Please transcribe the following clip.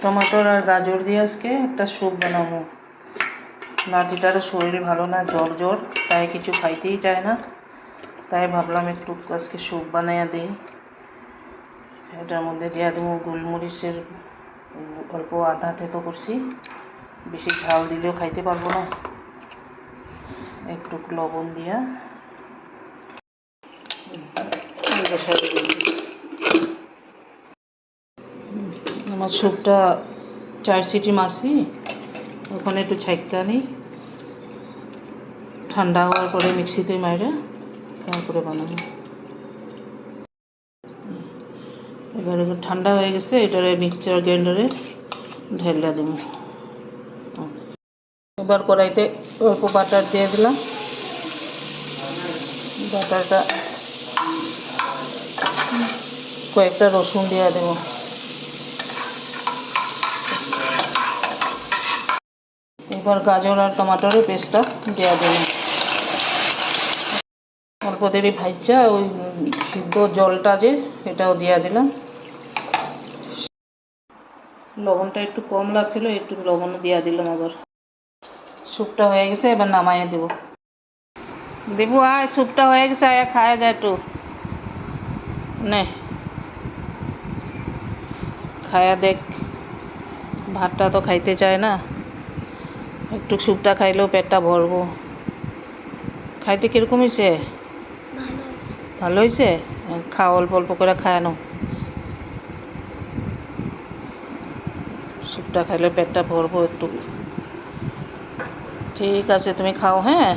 টমেটোর আর গাজর দিয়ে আজকে একটা স্যুপ বানাবো। নাতিটারও শরীর ভালো না, জ্বর জ্বর, তাই কিছু খাইতেই চায় না। তাই ভাবলাম একটু আজকে স্যুপ বানাইয়া দিই। এটার মধ্যে দিয়ে দেবো গোলমরিচের অল্প আধা থেতো করছি, বেশি ঝাল দিলেও খাইতে পারবো না। একটু লবণ দিয়া আমার স্যুপটা 4 সিটি মারছি, ওখানে একটু ছাইকা নিই, ঠান্ডা হওয়ার পরে মিক্সিতে মাইরে তারপরে বানাবো। এবার ঠান্ডা হয়ে গেছে, এটারে মিক্সচার গ্রাইন্ডারে ঢেলে দেবো। এবার কড়াইতে অল্প বাটার দিয়ে দিলাম। বাটারটা কয়েকটা রসুন দিয়ে দেবো। এবার গাজর আর টমাটোরের পেস্টটা দিয়ে দেবো। অল্প দেরি ভাজা ওই সিদ্ধ জলটা যে এটাও দিয়ে দিলাম। লবণটা একটু কম লাগছিল, একটু লবণও দিয়ে দিলাম। আবার স্যুপটা হয়ে গেছে, এবার নামাইয়ে দেবো। দেবো আয়, স্যুপটা হয়ে গেছে, আয় খাওয়া যায় একটু নে, খায়া দেখ। ভাতটা তো খাইতে চায় না, একটু স্যুপটা খাইলেও পেটটা ভরবো। খাইতে কীরকম হয়েছে? ভালো হয়েছে। খাও, অল্প অল্প করে খায় নাও। স্যুপটা খাইলে পেটটা ভরবো একটু। ঠিক আছে, তুমি খাও। হ্যাঁ।